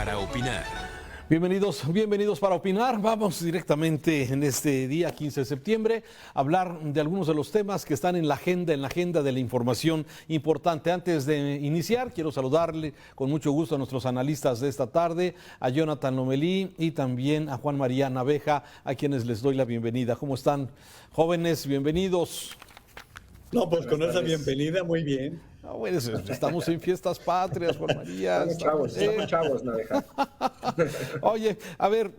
para opinar. Bienvenidos para opinar. Vamos directamente en este día 15 de septiembre a hablar de algunos de los temas que están en la agenda de la información importante. Antes de iniciar, quiero saludarle con mucho gusto a nuestros analistas de esta tarde, a Jonathan Lomelí y también a Juan María Naveja, a quienes les doy la bienvenida. ¿Cómo están, jóvenes? Bienvenidos. No, pues con esa bienvenida, muy bien. No, bueno, estamos en fiestas patrias, Juan María. Estamos chavos, Naveja. Oye, a ver,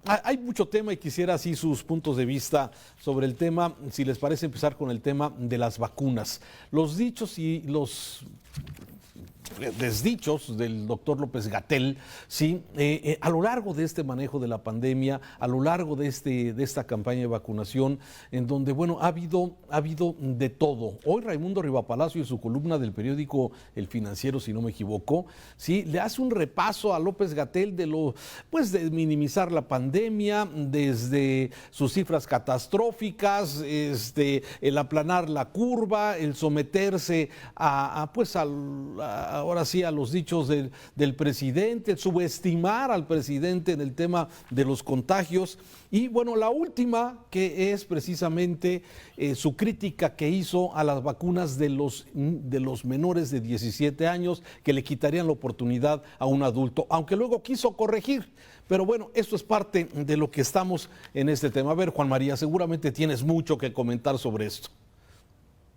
hay mucho tema y quisiera así sus puntos de vista sobre el tema, si les parece empezar con el tema de las vacunas. Los dichos y los desdichos del doctor López-Gatell, sí, a lo largo de este manejo de la pandemia, a lo largo de esta campaña de vacunación, en donde, bueno, ha habido de todo. Hoy Raimundo Rivapalacio, en su columna del periódico El Financiero, si no me equivoco, sí, le hace un repaso a López-Gatell de minimizar la pandemia, desde sus cifras catastróficas, el aplanar la curva, el someterse ahora sí a los dichos del presidente, subestimar al presidente en el tema de los contagios. Y bueno, la última, que es precisamente su crítica que hizo a las vacunas de los menores de 17 años, que le quitarían la oportunidad a un adulto, aunque luego quiso corregir. Pero bueno, esto es parte de lo que estamos en este tema. A ver, Juan María, seguramente tienes mucho que comentar sobre esto.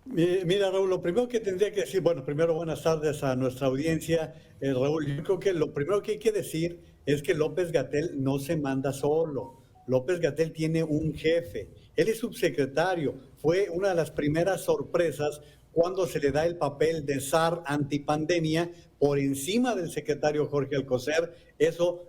Mira, Raúl, lo primero que tendría que decir, bueno, primero buenas tardes a nuestra audiencia. Raúl, yo creo que lo primero que hay que decir es que López-Gatell no se manda solo. López-Gatell tiene un jefe, él es subsecretario, fue una de las primeras sorpresas cuando se le da el papel de zar antipandemia por encima del secretario Jorge Alcocer. Eso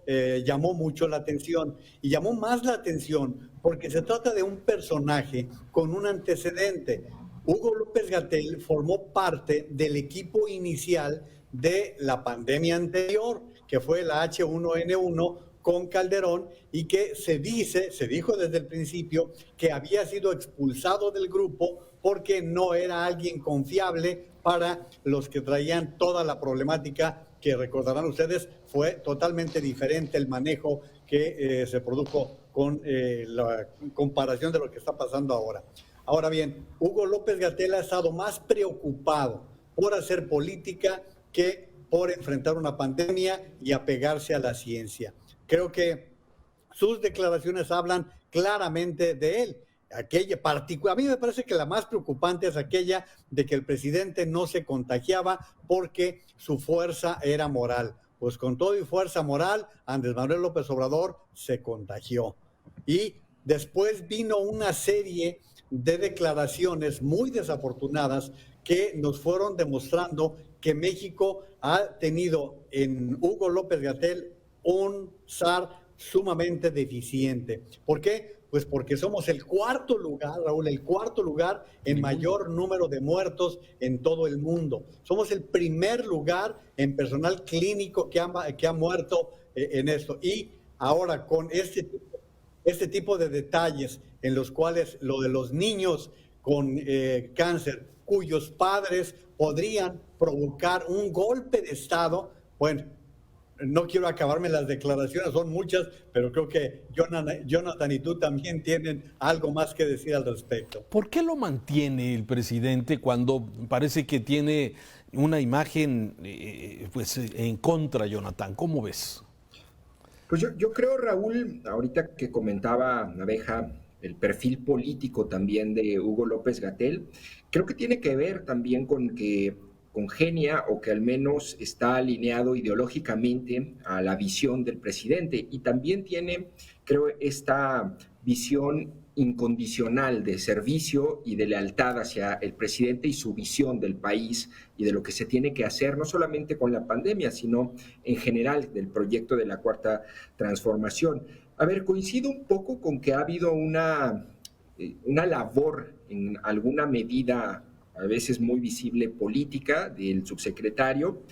llamó mucho la atención, y llamó más la atención porque se trata de un personaje con un antecedente. Hugo López-Gatell formó parte del equipo inicial de la pandemia anterior, que fue la H1N1 con Calderón, y que se dijo desde el principio que había sido expulsado del grupo porque no era alguien confiable para los que traían toda la problemática, que recordarán ustedes, fue totalmente diferente el manejo que se produjo con la comparación de lo que está pasando ahora. Ahora bien, Hugo López-Gatell ha estado más preocupado por hacer política que por enfrentar una pandemia y apegarse a la ciencia. Creo que sus declaraciones hablan claramente de él. A mí me parece que la más preocupante es aquella de que el presidente no se contagiaba porque su fuerza era moral. Pues con todo y fuerza moral, Andrés Manuel López Obrador se contagió. Y después vino una serie de declaraciones muy desafortunadas que nos fueron demostrando que México ha tenido en Hugo López-Gatell un zar sumamente deficiente. ¿Por qué? Pues porque somos el cuarto lugar, Raúl, el cuarto lugar en mayor número de muertos en todo el mundo. Somos el primer lugar en personal clínico que ha muerto en esto. Y ahora con este tipo de detalles en los cuales lo de los niños con cáncer, cuyos padres podrían provocar un golpe de Estado, bueno, no quiero acabarme las declaraciones, son muchas, pero creo que Jonathan y tú también tienen algo más que decir al respecto. ¿Por qué lo mantiene el presidente cuando parece que tiene una imagen en contra, Jonathan? ¿Cómo ves? Pues yo creo, Raúl, ahorita que comentaba Naveja, el perfil político también de Hugo López-Gatell, creo que tiene que ver también con que congenia o que al menos está alineado ideológicamente a la visión del presidente, y también tiene, creo, esta visión incondicional de servicio y de lealtad hacia el presidente y su visión del país y de lo que se tiene que hacer, no solamente con la pandemia, sino en general del proyecto de la Cuarta Transformación. A ver, coincido un poco con que ha habido una labor en alguna medida, a veces muy visible, política del subsecretario.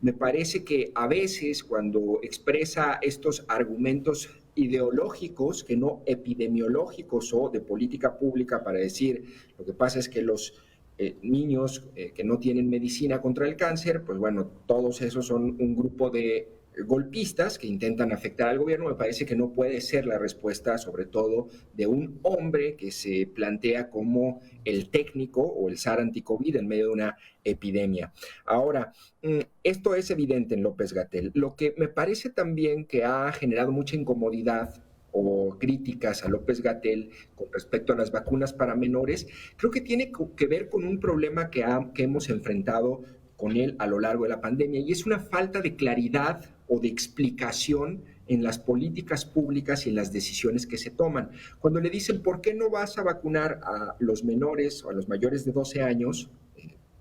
Me parece que a veces cuando expresa estos argumentos ideológicos, que no epidemiológicos o de política pública, para decir lo que pasa es que los niños que no tienen medicina contra el cáncer, pues bueno, todos esos son un grupo de golpistas que intentan afectar al gobierno, me parece que no puede ser la respuesta, sobre todo de un hombre que se plantea como el técnico o el zar anti-COVID en medio de una epidemia. Ahora, esto es evidente en López-Gatell. Lo que me parece también que ha generado mucha incomodidad o críticas a López-Gatell con respecto a las vacunas para menores, creo que tiene que ver con un problema que hemos enfrentado con él a lo largo de la pandemia, y es una falta de claridad o de explicación en las políticas públicas y en las decisiones que se toman. Cuando le dicen, ¿por qué no vas a vacunar a los menores o a los mayores de 12 años?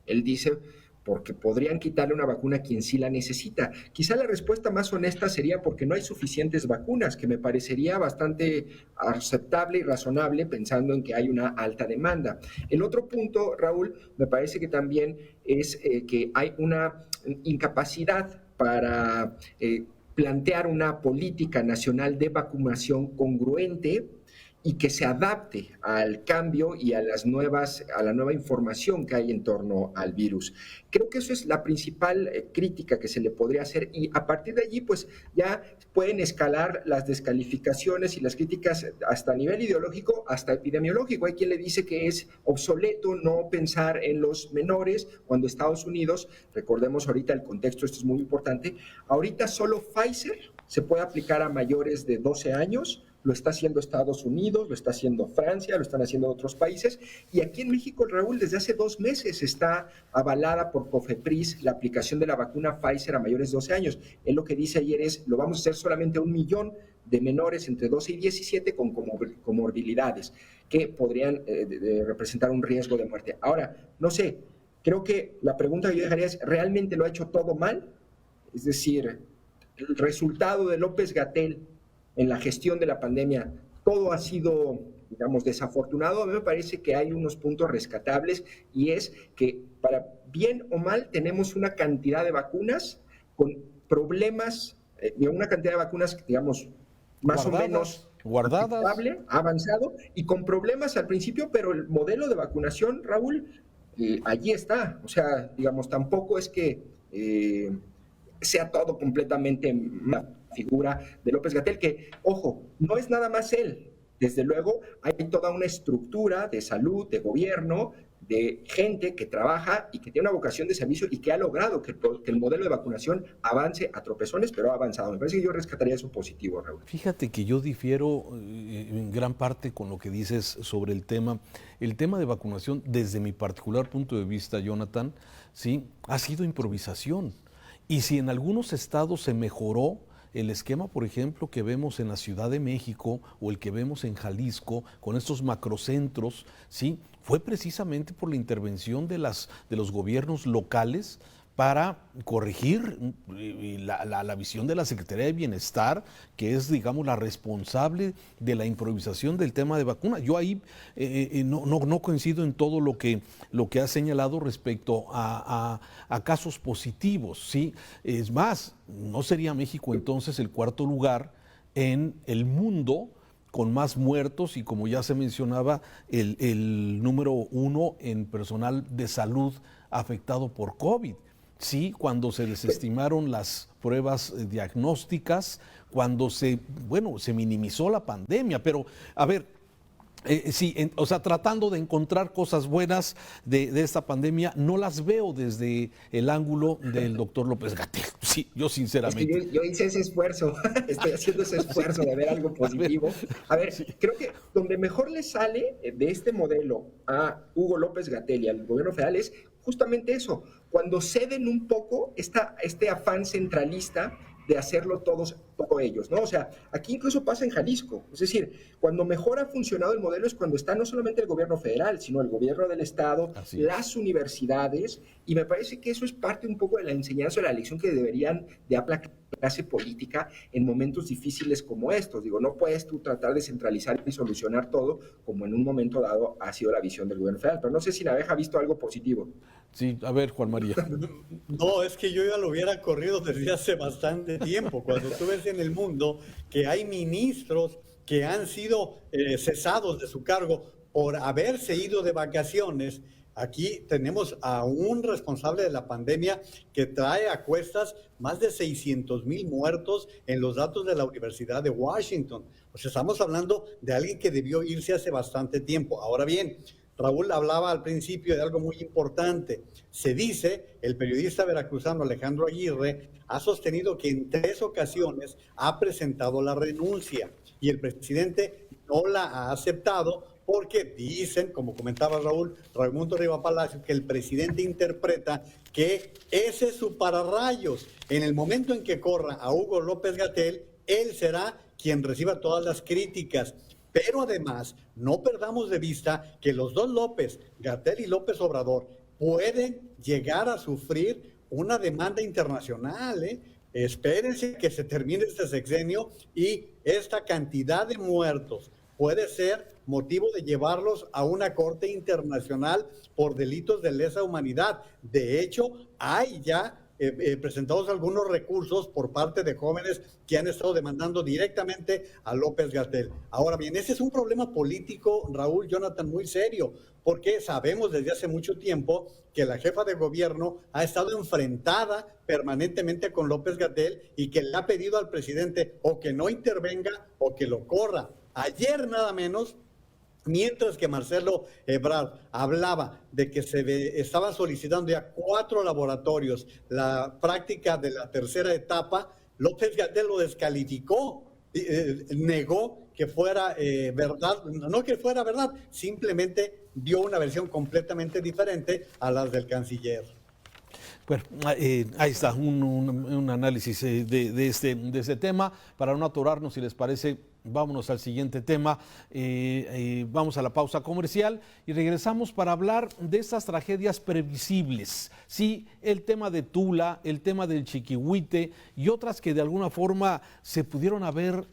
Él dice, porque podrían quitarle una vacuna a quien sí la necesita. Quizá la respuesta más honesta sería porque no hay suficientes vacunas, que me parecería bastante aceptable y razonable pensando en que hay una alta demanda. El otro punto, Raúl, me parece que también es que hay una incapacidad para plantear una política nacional de vacunación congruente y que se adapte al cambio y a la nueva información que hay en torno al virus. Creo que eso es la principal crítica que se le podría hacer, y a partir de allí pues ya pueden escalar las descalificaciones y las críticas hasta a nivel ideológico, hasta epidemiológico. Hay quien le dice que es obsoleto no pensar en los menores cuando Estados Unidos, recordemos ahorita el contexto, esto es muy importante, ahorita solo Pfizer se puede aplicar a mayores de 12 años, lo está haciendo Estados Unidos, lo está haciendo Francia, lo están haciendo otros países, y aquí en México, Raúl, desde hace 2 meses está avalada por COFEPRIS la aplicación de la vacuna Pfizer a mayores de 12 años. Él lo que dice ayer es, lo vamos a hacer solamente a 1 millón de menores entre 12 y 17 con comorbilidades que podrían representar un riesgo de muerte. Ahora, no sé, creo que la pregunta que yo dejaría es, ¿realmente lo ha hecho todo mal? Es decir, el resultado de López-Gatell en la gestión de la pandemia, todo ha sido, digamos, desafortunado. A mí me parece que hay unos puntos rescatables, y es que para bien o mal tenemos una cantidad de vacunas con problemas, una cantidad de vacunas, digamos, más guardadas, o menos guardadas, ha avanzado, y con problemas al principio, pero el modelo de vacunación, Raúl, allí está. O sea, digamos, tampoco es que sea todo completamente una figura de López-Gatell, que, ojo, no es nada más él. Desde luego, hay toda una estructura de salud, de gobierno, de gente que trabaja y que tiene una vocación de servicio y que ha logrado que el modelo de vacunación avance a tropezones, pero ha avanzado. Me parece que yo rescataría eso positivo, Raúl. Fíjate que yo difiero en gran parte con lo que dices sobre el tema. El tema de vacunación, desde mi particular punto de vista, Jonathan, ¿sí?, ha sido improvisación. Y si en algunos estados se mejoró el esquema, por ejemplo, que vemos en la Ciudad de México o el que vemos en Jalisco, con estos macrocentros, ¿sí?, fue precisamente por la intervención de los gobiernos locales para corregir la visión de la Secretaría de Bienestar, que es, digamos, la responsable de la improvisación del tema de vacuna. Yo ahí no coincido en todo lo que ha señalado respecto a casos positivos, ¿sí? Es más, ¿no sería México entonces el cuarto lugar en el mundo con más muertos y, como ya se mencionaba, el número 1 en personal de salud afectado por COVID? Sí, cuando se desestimaron las pruebas diagnósticas, cuando se minimizó la pandemia. Pero, a ver, o sea, tratando de encontrar cosas buenas de esta pandemia, no las veo desde el ángulo del doctor López-Gatell. Sí, yo sinceramente. Es que yo hice ese esfuerzo, estoy haciendo ese esfuerzo de ver algo positivo. A ver, creo que donde mejor le sale de este modelo a Hugo López-Gatell y al gobierno federal es justamente eso, cuando ceden un poco este afán centralista de hacerlo todo ellos, ¿no? O sea, aquí incluso pasa en Jalisco, es decir, cuando mejor ha funcionado el modelo es cuando está no solamente el gobierno federal, sino el gobierno del estado, las universidades, y me parece que eso es parte un poco de la enseñanza, de la lección que deberían de aplicar la clase política en momentos difíciles como estos. Digo, no puedes tú tratar de centralizar y solucionar todo como en un momento dado ha sido la visión del gobierno federal, pero no sé si Naveja ha visto algo positivo. Sí, a ver, Juan María. No, es que yo ya lo hubiera corrido desde hace bastante tiempo. Cuando tú ves en el mundo que hay ministros que han sido cesados de su cargo por haberse ido de vacaciones. Aquí tenemos a un responsable de la pandemia que trae a cuestas más de 600,000 muertos en los datos de la Universidad de Washington. O sea, estamos hablando de alguien que debió irse hace bastante tiempo. Ahora bien, Raúl hablaba al principio de algo muy importante. Se dice, el periodista veracruzano Alejandro Aguirre ha sostenido que en 3 ocasiones ha presentado la renuncia y el presidente no la ha aceptado porque dicen, como comentaba Raimundo Riva Palacio, que el presidente interpreta que ese es su pararrayos. En el momento en que corra a Hugo López-Gatell, él será quien reciba todas las críticas. Pero además, no perdamos de vista que los dos López, Gatell y López Obrador, pueden llegar a sufrir una demanda internacional, ¿eh? Espérense que se termine este sexenio y esta cantidad de muertos puede ser motivo de llevarlos a una corte internacional por delitos de lesa humanidad. De hecho, hay ya presentados algunos recursos por parte de jóvenes que han estado demandando directamente a López-Gatell. Ahora bien, ese es un problema político, Raúl, Jonathan, muy serio, porque sabemos desde hace mucho tiempo que la jefa de gobierno ha estado enfrentada permanentemente con López-Gatell y que le ha pedido al presidente o que no intervenga o que lo corra. Ayer nada menos, mientras que Marcelo Ebrard hablaba de que se estaban solicitando ya 4 laboratorios la práctica de la tercera etapa, López-Gatell lo descalificó, negó que fuera verdad, no que fuera verdad, simplemente dio una versión completamente diferente a las del canciller. Bueno, ahí está un análisis de este tema. Para no atorarnos, si les parece, vámonos al siguiente tema. Vamos a la pausa comercial y regresamos para hablar de estas tragedias previsibles. Sí, el tema de Tula, el tema del Chiquihuite y otras que de alguna forma se pudieron haber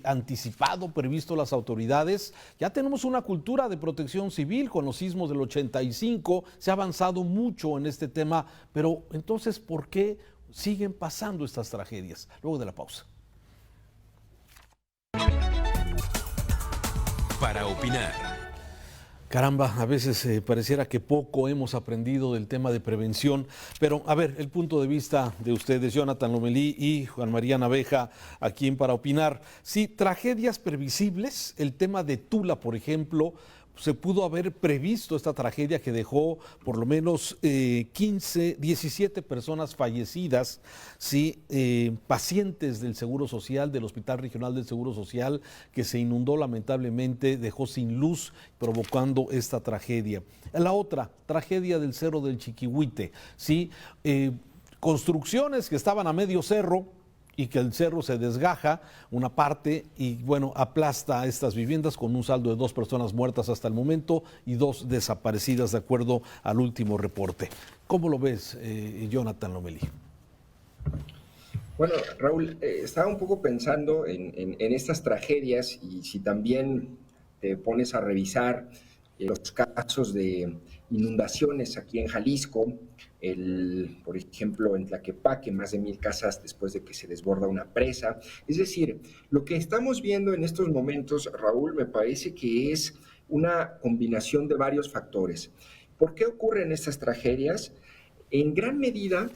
anticipado, previsto las autoridades. Ya tenemos una cultura de protección civil con los sismos del 85, se ha avanzado mucho en este tema, pero entonces, ¿por qué siguen pasando estas tragedias? Luego de la pausa. Para opinar. Caramba, a veces pareciera que poco hemos aprendido del tema de prevención, pero a ver, el punto de vista de ustedes, Jonathan Lomelí y Juan María Naveja, aquí en Para Opinar. Sí, tragedias previsibles, el tema de Tula, por ejemplo, se pudo haber previsto esta tragedia que dejó por lo menos 17 personas fallecidas, sí, pacientes del Seguro Social, del Hospital Regional del Seguro Social, que se inundó lamentablemente, dejó sin luz, provocando esta tragedia. La otra, tragedia del Cerro del Chiquihuite, sí, construcciones que estaban a medio cerro, y que el cerro se desgaja una parte y bueno, aplasta a estas viviendas con un saldo de 2 personas muertas hasta el momento y 2 desaparecidas de acuerdo al último reporte. ¿Cómo lo ves, Jonathan Lomelí? Bueno, Raúl, estaba un poco pensando en estas tragedias y si también te pones a revisar los casos de inundaciones aquí en Jalisco, por ejemplo, en Tlaquepaque, más de 1,000 casas después de que se desborda una presa. Es decir, lo que estamos viendo en estos momentos, Raúl, me parece que es una combinación de varios factores. ¿Por qué ocurren estas tragedias? En gran medida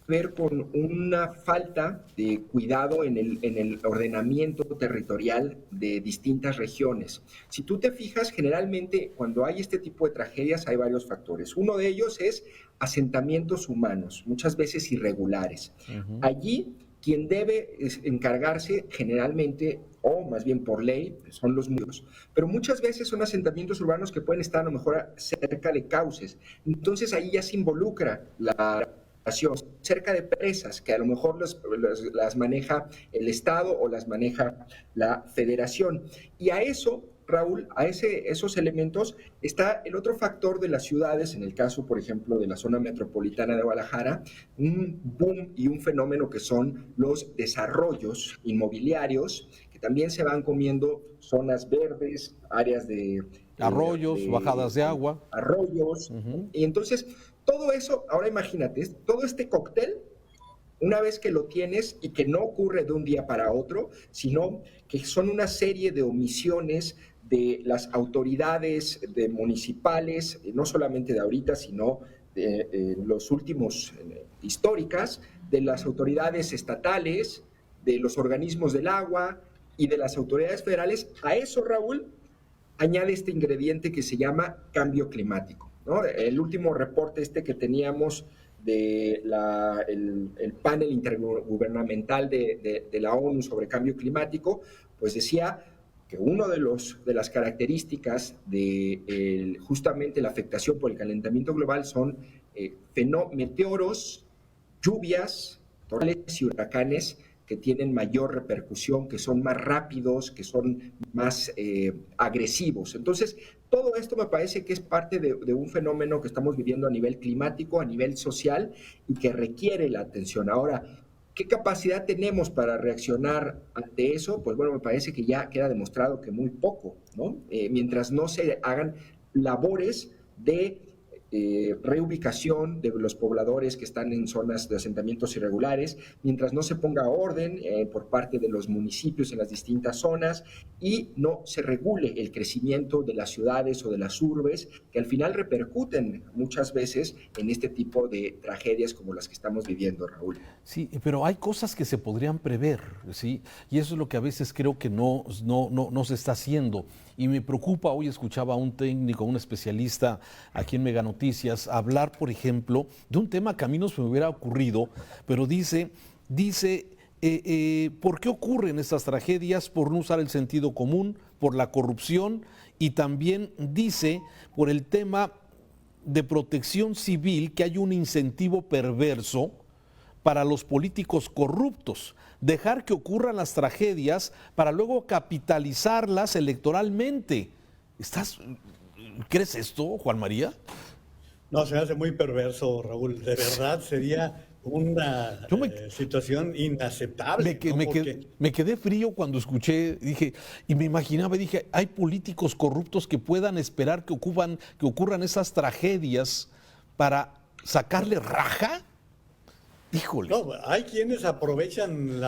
ver con una falta de cuidado en el ordenamiento territorial de distintas regiones. Si tú te fijas, generalmente cuando hay este tipo de tragedias hay varios factores. Uno de ellos es asentamientos humanos, muchas veces irregulares. Allí quien debe encargarse generalmente, o más bien por ley, son los municipios. Pero muchas veces son asentamientos urbanos que pueden estar a lo mejor cerca de cauces. Entonces ahí ya se involucra la cerca de presas que a lo mejor las maneja el Estado o las maneja la Federación. Y a eso, Raúl, a esos elementos está el otro factor de las ciudades, en el caso, por ejemplo, de la zona metropolitana de Guadalajara, un boom y un fenómeno que son los desarrollos inmobiliarios, que también se van comiendo zonas verdes, áreas de arroyos, bajadas de agua. Arroyos, y entonces todo eso, ahora imagínate, todo este cóctel una vez que lo tienes y que no ocurre de un día para otro, sino que son una serie de omisiones de las autoridades municipales, no solamente de ahorita, sino de los últimos históricas, de las autoridades estatales, de los organismos del agua y de las autoridades federales. A eso, Raúl, añade este ingrediente que se llama cambio climático, ¿no? El último reporte que teníamos de el panel intergubernamental de la ONU sobre cambio climático, pues decía que una de las características de justamente la afectación por el calentamiento global son meteoros, lluvias, tornados y huracanes que tienen mayor repercusión, que son más rápidos, que son más agresivos. Entonces, todo esto me parece que es parte de un fenómeno que estamos viviendo a nivel climático, a nivel social, y que requiere la atención. Ahora, ¿qué capacidad tenemos para reaccionar ante eso? Pues bueno, me parece que ya queda demostrado que muy poco, ¿no? Mientras no se hagan labores de reubicación de los pobladores que están en zonas de asentamientos irregulares, mientras no se ponga orden por parte de los municipios en las distintas zonas y no se regule el crecimiento de las ciudades o de las urbes, que al final repercuten muchas veces en este tipo de tragedias como las que estamos viviendo, Raúl. Sí, pero hay cosas que se podrían prever, ¿sí? Y eso es lo que a veces creo que no se está haciendo. Y me preocupa, hoy escuchaba a un técnico, un especialista aquí en Mega Noticias, hablar, por ejemplo, de un tema que a mí no se me hubiera ocurrido, pero dice ¿por qué ocurren estas tragedias? Por no usar el sentido común, por la corrupción, y también dice por el tema de protección civil, que hay un incentivo perverso para los políticos corruptos, dejar que ocurran las tragedias para luego capitalizarlas electoralmente. ¿Crees esto, Juan María? No, se me hace muy perverso, Raúl. De verdad sería una situación inaceptable. Me quedé frío cuando escuché, dije, y me imaginaba, dije, hay políticos corruptos que puedan esperar que ocurran esas tragedias para sacarle raja. Híjole. No, hay quienes aprovechan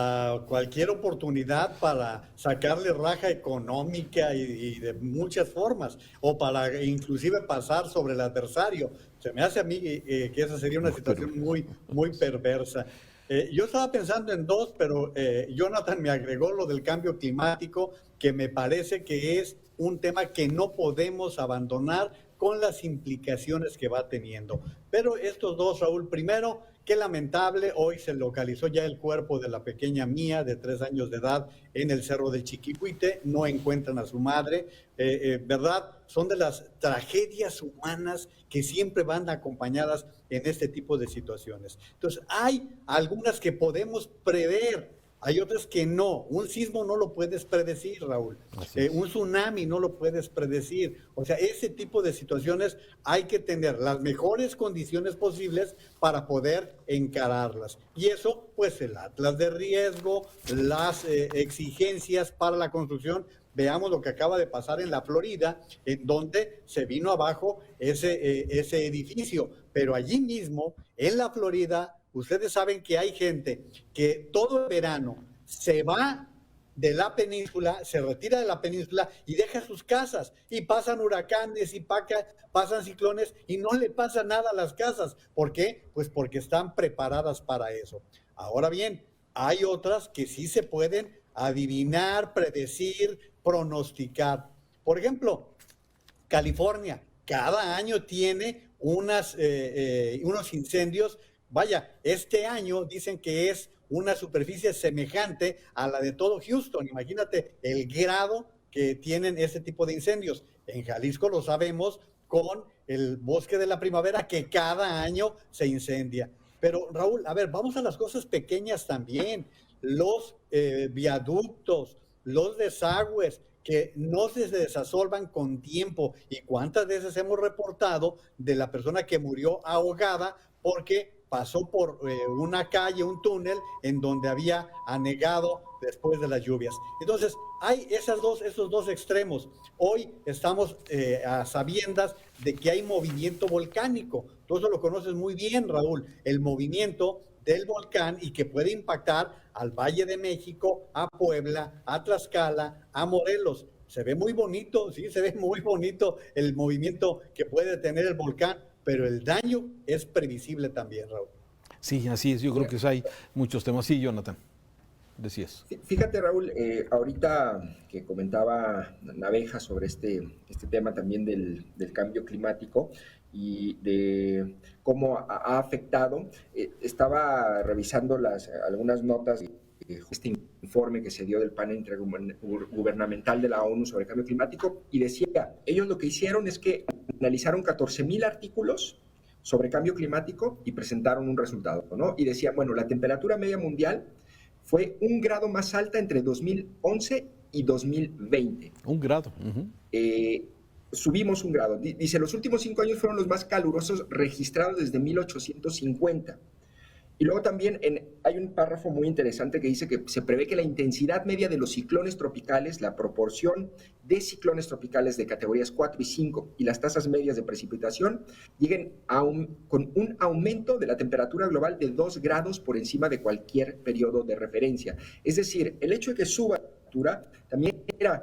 cualquier oportunidad para sacarle raja económica y de muchas formas, o para inclusive pasar sobre el adversario. Se me hace a mí que esa sería una situación muy, muy perversa. Yo estaba pensando en dos, pero Jonathan me agregó lo del cambio climático, que me parece que es un tema que no podemos abandonar con las implicaciones que va teniendo. Pero estos dos, Raúl, primero, qué lamentable, hoy se localizó ya el cuerpo de la pequeña Mía, de 3 años de edad, en el Cerro del Chiquihuite, no encuentran a su madre, ¿verdad? Son de las tragedias humanas que siempre van acompañadas en este tipo de situaciones. Entonces, hay algunas que podemos prever, hay otras que no. Un sismo no lo puedes predecir, Raúl. Un tsunami no lo puedes predecir. O sea, ese tipo de situaciones hay que tener las mejores condiciones posibles para poder encararlas. Y eso, pues el atlas de riesgo, las exigencias para la construcción. Veamos lo que acaba de pasar en la Florida, en donde se vino abajo ese edificio. Pero allí mismo, en la Florida, ustedes saben que hay gente que todo el verano se va de la península, se retira de la península y deja sus casas, y pasan huracanes y pasan ciclones y no le pasa nada a las casas. ¿Por qué? Pues porque están preparadas para eso. Ahora bien, hay otras que sí se pueden adivinar, predecir, pronosticar. Por ejemplo, California cada año tiene unos incendios. Vaya, este año dicen que es una superficie semejante a la de todo Houston. Imagínate el grado que tienen este tipo de incendios. En Jalisco lo sabemos con el Bosque de la Primavera, que cada año se incendia. Pero Raúl, a ver, vamos a las cosas pequeñas también. Los viaductos, los desagües, que no se desasolvan con tiempo. ¿Y cuántas veces hemos reportado de la persona que murió ahogada porque pasó por una calle, un túnel, en donde había anegado después de las lluvias. Entonces, hay esos dos extremos. Hoy estamos a sabiendas de que hay movimiento volcánico. Tú eso lo conoces muy bien, Raúl, el movimiento del volcán y que puede impactar al Valle de México, a Puebla, a Tlaxcala, a Morelos. Se ve muy bonito, sí, se ve muy bonito el movimiento que puede tener el volcán, pero el daño es previsible también, Raúl. Sí, así es. Yo creo que hay muchos temas. Sí, Jonathan, decías. Fíjate, Raúl, ahorita que comentaba Naveja sobre este tema también del cambio climático y de cómo ha afectado, estaba revisando algunas notas de este informe que se dio del panel intergubernamental de la ONU sobre el cambio climático y decía, ellos lo que hicieron es que analizaron 14,000 artículos sobre cambio climático y presentaron un resultado, ¿no? Y decía, bueno, la temperatura media mundial fue 1 grado más alta entre 2011 y 2020. 1 grado. Subimos 1 grado. Dice, los últimos 5 años fueron los más calurosos registrados desde 1850. Y luego también hay un párrafo muy interesante que dice que se prevé que la intensidad media de los ciclones tropicales, la proporción de ciclones tropicales de categorías 4 y 5 y las tasas medias de precipitación lleguen con un aumento de la temperatura global de 2 grados por encima de cualquier periodo de referencia. Es decir, el hecho de que suba la temperatura también era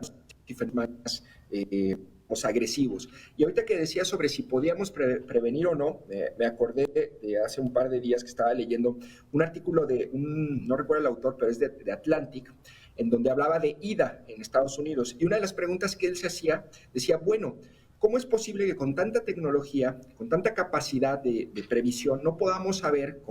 más agresivos. Y ahorita que decía sobre si podíamos prevenir o no, me acordé de hace un par de días que estaba leyendo un artículo no recuerdo el autor, pero es de Atlantic, en donde hablaba de IDA en Estados Unidos. Y una de las preguntas que él se hacía, decía, bueno, ¿cómo es posible que con tanta tecnología, con tanta capacidad de previsión, no podamos saber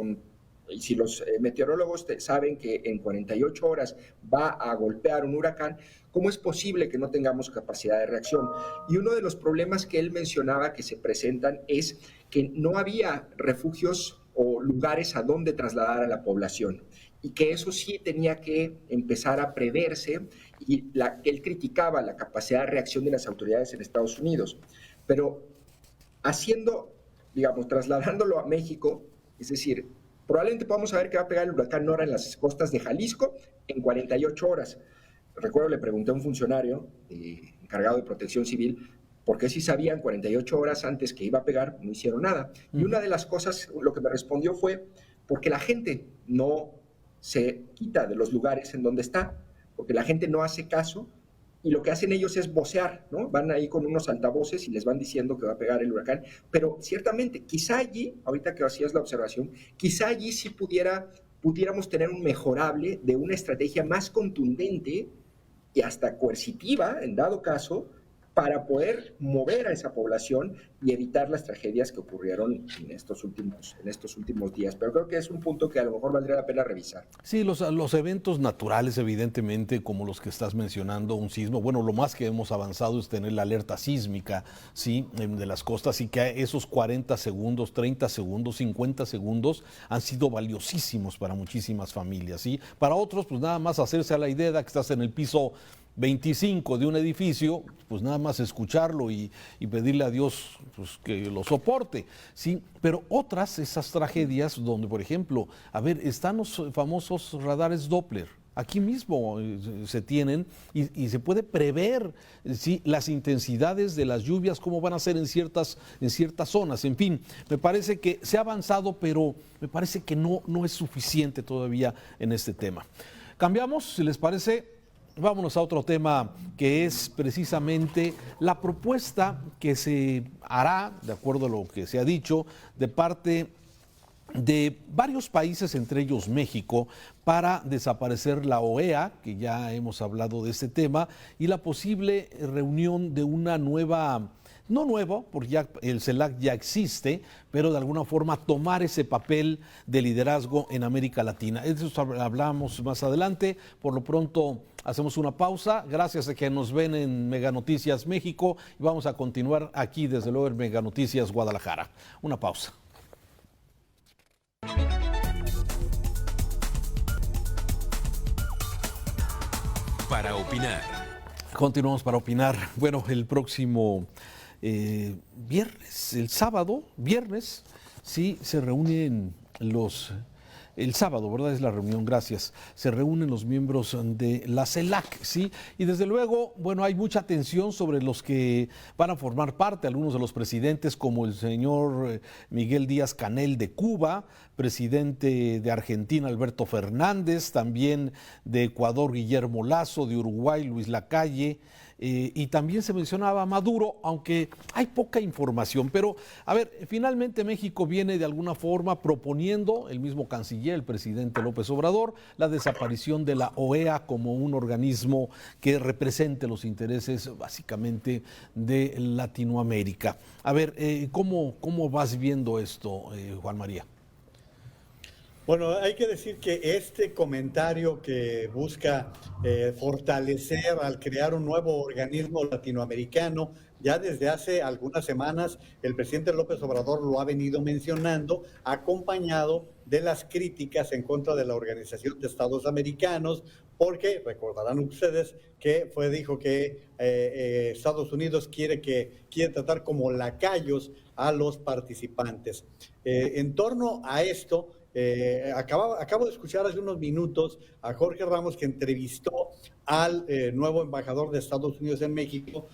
y si los meteorólogos saben que en 48 horas va a golpear un huracán, ¿cómo es posible que no tengamos capacidad de reacción? Y uno de los problemas que él mencionaba que se presentan es que no había refugios o lugares a donde trasladar a la población y que eso sí tenía que empezar a preverse y él criticaba la capacidad de reacción de las autoridades en Estados Unidos. Pero trasladándolo a México, es decir, probablemente podamos saber que va a pegar el huracán Nora en las costas de Jalisco en 48 horas. Recuerdo, le pregunté a un funcionario encargado de protección civil por qué si sabían 48 horas antes que iba a pegar, no hicieron nada. Y una de las cosas, lo que me respondió fue porque la gente no se quita de los lugares en donde está, porque la gente no hace caso y lo que hacen ellos es vocear, ¿no? Van ahí con unos altavoces y les van diciendo que va a pegar el huracán, pero ciertamente, quizá allí, ahorita que hacías la observación, quizá allí sí pudiéramos tener un mejorable de una estrategia más contundente y hasta coercitiva, en dado caso, para poder mover a esa población y evitar las tragedias que ocurrieron en estos últimos días. Pero creo que es un punto que a lo mejor valdría la pena revisar. Sí, los eventos naturales, evidentemente, como los que estás mencionando, un sismo, bueno, lo más que hemos avanzado es tener la alerta sísmica, ¿sí?, de las costas, y que esos 40 segundos, 30 segundos, 50 segundos han sido valiosísimos para muchísimas familias, ¿sí? Para otros, pues nada más hacerse a la idea de que estás en el piso 25 de un edificio, pues nada más escucharlo y pedirle a Dios, pues, que lo soporte, ¿sí? Pero otras, esas tragedias donde, por ejemplo, están los famosos radares Doppler, aquí mismo se tienen y se puede prever, ¿sí?, las intensidades de las lluvias, cómo van a ser en ciertas zonas. En fin, me parece que se ha avanzado, pero me parece que no es suficiente todavía en este tema. Cambiamos, si les parece. Vámonos a otro tema que es precisamente la propuesta que se hará, de acuerdo a lo que se ha dicho, de parte de varios países, entre ellos México, para desaparecer la OEA, que ya hemos hablado de este tema, y la posible reunión de una nueva, no nuevo, porque ya el CELAC ya existe, pero de alguna forma tomar ese papel de liderazgo en América Latina. De eso hablamos más adelante. Por lo pronto hacemos una pausa. Gracias a que nos ven en Mega Noticias México y vamos a continuar aquí desde luego en Mega Noticias Guadalajara. Una pausa. Para opinar. Continuamos para opinar. Bueno, el próximo viernes, sí, se reúnen el sábado, ¿verdad? Es la reunión, gracias. Se reúnen los miembros de la CELAC, ¿sí? Y desde luego, bueno, hay mucha atención sobre los que van a formar parte, algunos de los presidentes, como el señor Miguel Díaz-Canel de Cuba, presidente de Argentina, Alberto Fernández, también de Ecuador, Guillermo Lasso, de Uruguay, Luis Lacalle, y también se mencionaba a Maduro, aunque hay poca información. Pero, a ver, finalmente México viene de alguna forma proponiendo, el mismo canciller, el presidente López Obrador, la desaparición de la OEA como un organismo que represente los intereses básicamente de Latinoamérica. A ver, ¿cómo vas viendo esto, Juan María? Bueno, hay que decir que este comentario que busca fortalecer al crear un nuevo organismo latinoamericano, ya desde hace algunas semanas el presidente López Obrador lo ha venido mencionando, acompañado de las críticas en contra de la Organización de Estados Americanos, porque recordarán ustedes que dijo que Estados Unidos quiere tratar como lacayos a los participantes. En torno a esto, acabo de escuchar hace unos minutos a Jorge Ramos, que entrevistó al nuevo embajador de Estados Unidos en México,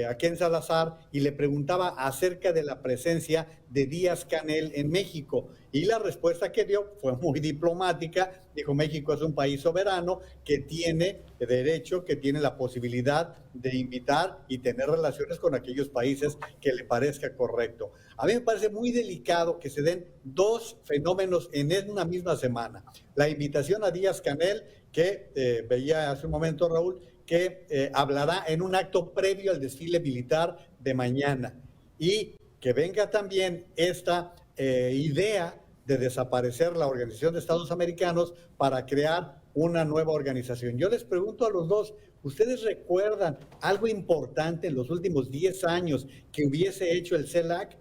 a Ken Salazar, y le preguntaba acerca de la presencia de Díaz-Canel en México. Y la respuesta que dio fue muy diplomática. Dijo: México es un país soberano que tiene derecho, que tiene la posibilidad de invitar y tener relaciones con aquellos países que le parezca correcto. A mí me parece muy delicado que se den dos fenómenos en una misma semana. La invitación a Díaz-Canel, que veía hace un momento, Raúl, que hablará en un acto previo al desfile militar de mañana, y que venga también esta idea de desaparecer la Organización de Estados Americanos para crear una nueva organización. Yo les pregunto a los dos, ¿ustedes recuerdan algo importante en los últimos 10 años que hubiese hecho el CELAC?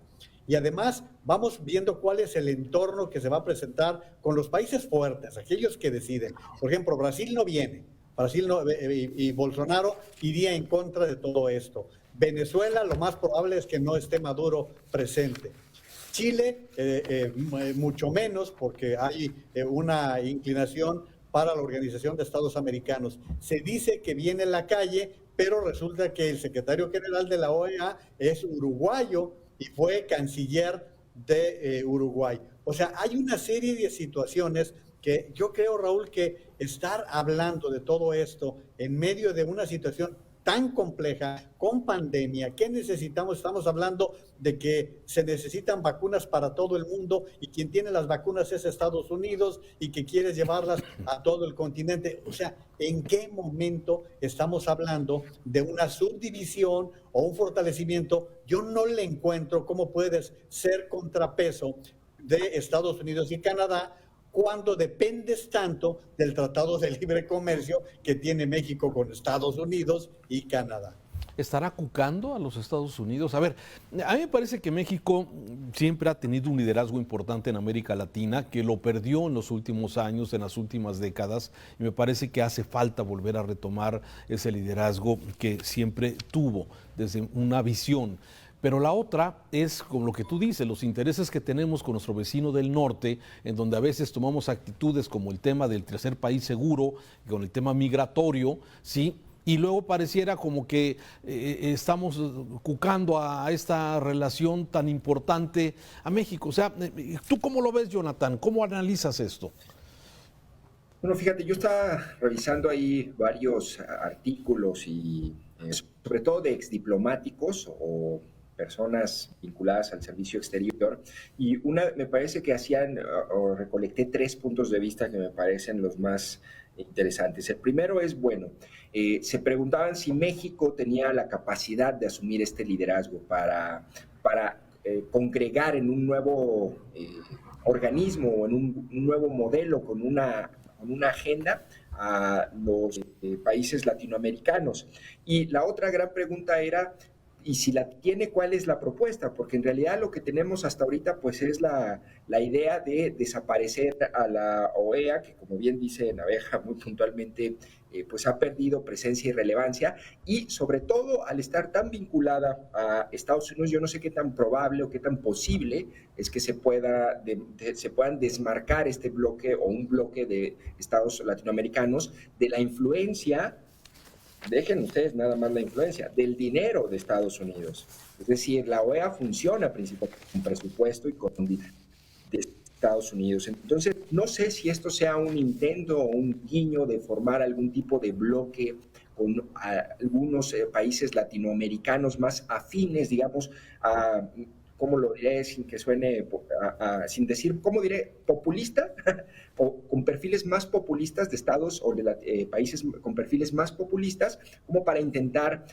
Y además vamos viendo cuál es el entorno que se va a presentar con los países fuertes, aquellos que deciden. Por ejemplo, Brasil no viene. Brasil no, y Bolsonaro iría en contra de todo esto. Venezuela, lo más probable es que no esté Maduro presente. Chile, mucho menos, porque hay una inclinación para la Organización de Estados Americanos. Se dice que viene Lacalle, pero resulta que el secretario general de la OEA es uruguayo y fue canciller de Uruguay. O sea, hay una serie de situaciones que yo creo, Raúl, que estar hablando de todo esto en medio de una situación tan compleja, con pandemia, ¿qué necesitamos? Estamos hablando de que se necesitan vacunas para todo el mundo, y quien tiene las vacunas es Estados Unidos, y que quiere llevarlas a todo el continente. O sea, ¿en qué momento estamos hablando de una subdivisión o un fortalecimiento? Yo no le encuentro cómo puedes ser contrapeso de Estados Unidos y Canadá cuando dependes tanto del Tratado de Libre Comercio que tiene México con Estados Unidos y Canadá. ¿Estará cucando a los Estados Unidos? A ver, a mí me parece que México siempre ha tenido un liderazgo importante en América Latina, que lo perdió en los últimos años, en las últimas décadas, y me parece que hace falta volver a retomar ese liderazgo que siempre tuvo desde una visión. Pero la otra es, como lo que tú dices, los intereses que tenemos con nuestro vecino del norte, en donde a veces tomamos actitudes como el tema del tercer país seguro, con el tema migratorio, ¿sí? Y luego pareciera como que estamos cucando a esta relación tan importante a México. O sea, ¿tú cómo lo ves, Jonathan? ¿Cómo analizas esto? Bueno, fíjate, yo estaba revisando ahí varios artículos y sobre todo de exdiplomáticos o personas vinculadas al servicio exterior, y me parece que o recolecté 3 puntos de vista que me parecen los más interesantes. El primero es, bueno, se preguntaban si México tenía la capacidad de asumir este liderazgo para congregar en un nuevo organismo o en un nuevo modelo con una agenda a los países latinoamericanos. Y la otra gran pregunta era, y si la tiene, ¿cuál es la propuesta? Porque en realidad lo que tenemos hasta ahorita pues es la idea de desaparecer a la OEA, que como bien dice Naveja muy puntualmente, pues ha perdido presencia y relevancia, y sobre todo al estar tan vinculada a Estados Unidos, yo no sé qué tan probable o qué tan posible es que se puedan desmarcar este bloque o un bloque de estados latinoamericanos de la influencia. Dejen ustedes nada más la influencia del dinero de Estados Unidos. Es decir, la OEA funciona principalmente con presupuesto y con de Estados Unidos. Entonces, no sé si esto sea un intento o un guiño de formar algún tipo de bloque con algunos países latinoamericanos más afines, digamos, a, ¿cómo lo diré sin que suene, sin decir, ¿cómo diré? Populista, o con perfiles más populistas de estados o de países con perfiles más populistas, como para intentar,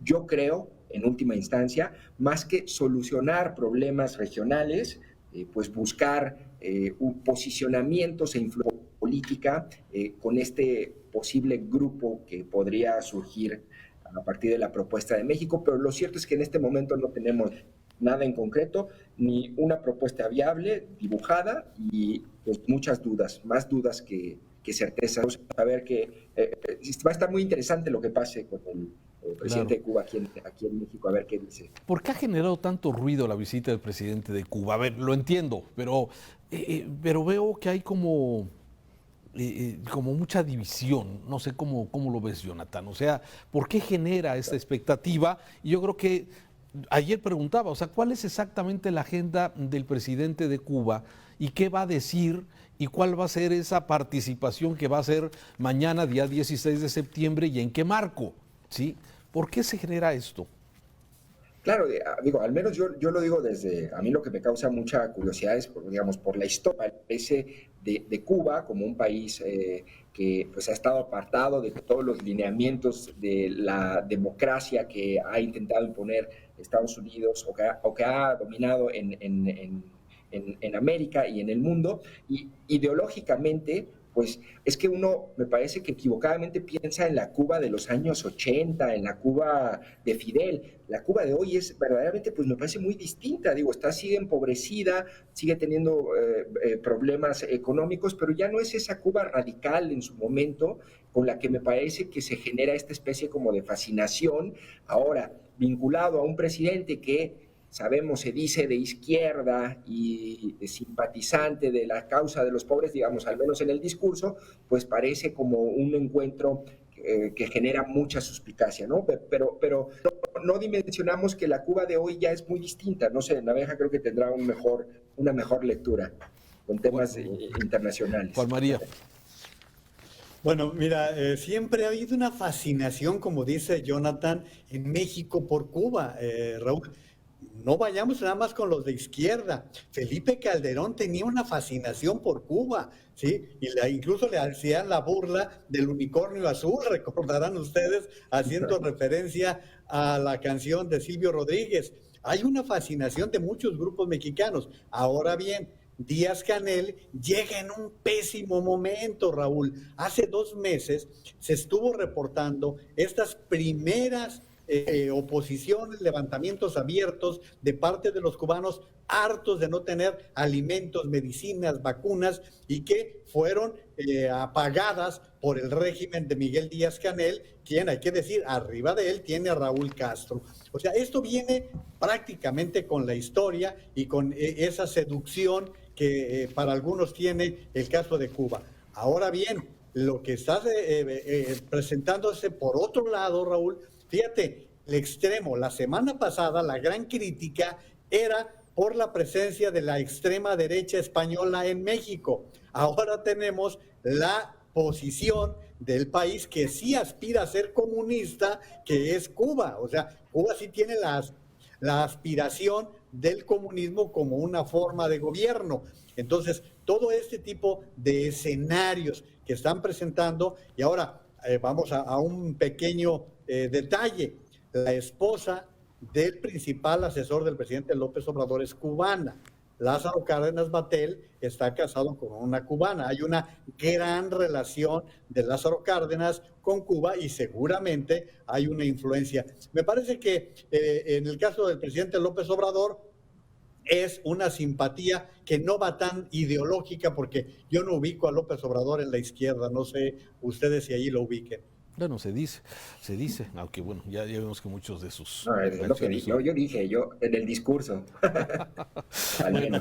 yo creo, en última instancia, más que solucionar problemas regionales, pues buscar posicionamientos e influencia política con este posible grupo que podría surgir a partir de la propuesta de México, pero lo cierto es que en este momento no tenemos nada en concreto, ni una propuesta viable, dibujada, y pues muchas dudas, más dudas que certezas. Vamos a ver que va a estar muy interesante lo que pase con el presidente de Cuba aquí en México, a ver qué dice. ¿Por qué ha generado tanto ruido la visita del presidente de Cuba? A ver, lo entiendo, pero veo que hay como mucha división. No sé cómo lo ves, Jonathan. O sea, ¿por qué genera esta expectativa? Y yo creo que ayer preguntaba, o sea, ¿cuál es exactamente la agenda del presidente de Cuba y qué va a decir y cuál va a ser esa participación que va a ser mañana, día 16 de septiembre, y en qué marco? ¿Sí? ¿Por qué se genera esto? Claro, digo, al menos yo lo digo a mí lo que me causa mucha curiosidad es, digamos, por la historia de Cuba como un país que pues ha estado apartado de todos los lineamientos de la democracia que ha intentado imponer Estados Unidos o que ha dominado en América y en el mundo, y ideológicamente pues es que uno me parece que equivocadamente piensa en la Cuba de los años 80, en la Cuba de Fidel. La Cuba de hoy es verdaderamente, pues me parece muy distinta. Digo, sigue empobrecida, sigue teniendo problemas económicos, pero ya no es esa Cuba radical en su momento con la que me parece que se genera esta especie como de fascinación. Ahora, vinculado a un presidente que sabemos, se dice de izquierda y simpatizante de la causa de los pobres, digamos, al menos en el discurso, pues parece como un encuentro que genera mucha suspicacia, ¿no? Pero no dimensionamos que la Cuba de hoy ya es muy distinta. No sé, Naveja creo que tendrá una mejor lectura con temas internacionales. Juan María. Bueno, mira, siempre ha habido una fascinación, como dice Jonathan, en México por Cuba, Raúl. No vayamos nada más con los de izquierda. Felipe Calderón tenía una fascinación por Cuba, ¿sí? Y incluso le hacían la burla del unicornio azul, recordarán ustedes, haciendo referencia a la canción de Silvio Rodríguez. Hay una fascinación de muchos grupos mexicanos. Ahora bien, Díaz-Canel llega en un pésimo momento, Raúl. Hace 2 meses se estuvo reportando estas primeras oposiciones, levantamientos abiertos de parte de los cubanos hartos de no tener alimentos, medicinas, vacunas, y que fueron apagadas por el régimen de Miguel Díaz-Canel, quien, hay que decir, arriba de él tiene a Raúl Castro. O sea, esto viene prácticamente con la historia y con esa seducción que para algunos tiene el caso de Cuba. Ahora bien, lo que está presentándose por otro lado, Raúl, fíjate, el extremo. La semana pasada la gran crítica era por la presencia de la extrema derecha española en México. Ahora tenemos la posición del país que sí aspira a ser comunista, que es Cuba. O sea, Cuba sí tiene la aspiración del comunismo como una forma de gobierno. Entonces, todo este tipo de escenarios que están presentando, y ahora vamos a un pequeño detalle. La esposa del principal asesor del presidente López Obrador es cubana. Lázaro Cárdenas Batel está casado con una cubana. Hay una gran relación de Lázaro Cárdenas con Cuba y seguramente hay una influencia. Me parece que en el caso del presidente López Obrador es una simpatía que no va tan ideológica, porque yo no ubico a López Obrador en la izquierda, no sé ustedes si allí lo ubiquen. Bueno, se dice, aunque bueno, ya vemos que muchos de sus... No, es lo que dije, yo dije en el discurso. Bueno,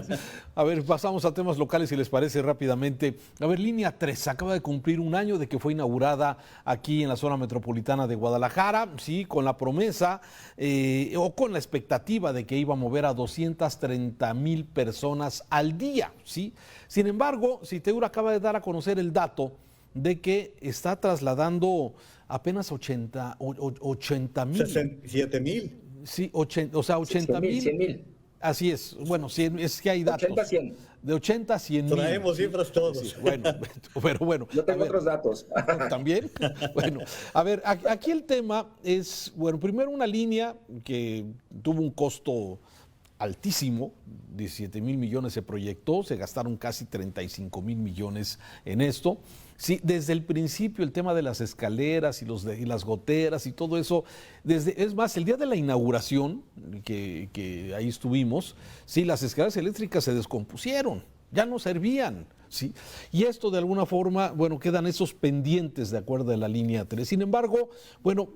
a ver, pasamos a temas locales, si les parece rápidamente. A ver, Línea 3 acaba de cumplir un año de que fue inaugurada aquí en la zona metropolitana de Guadalajara, sí, con la promesa o con la expectativa de que iba a mover a 230,000 personas al día, sí. Sin embargo, Citeur acaba de dar a conocer el dato de que está trasladando apenas 80,000. 67,000. Sí, 80,000. 100,000. Así es, bueno, 100, es que hay datos. 80 a 100. De 80 a 100,000. Traemos cifras todos. Sí, bueno, pero bueno. Yo tengo otros datos. ¿También? Bueno, a ver, aquí el tema es, bueno, primero una línea que tuvo un costo altísimo, 17,000 millones se proyectó, se gastaron casi 35,000 millones en esto. Sí, desde el principio el tema de las escaleras y las goteras y todo eso, es más, el día de la inauguración, que ahí estuvimos, sí, las escaleras eléctricas se descompusieron, ya no servían. ¿Sí? Y esto de alguna forma, bueno, quedan esos pendientes de acuerdo a la línea 3. Sin embargo, bueno,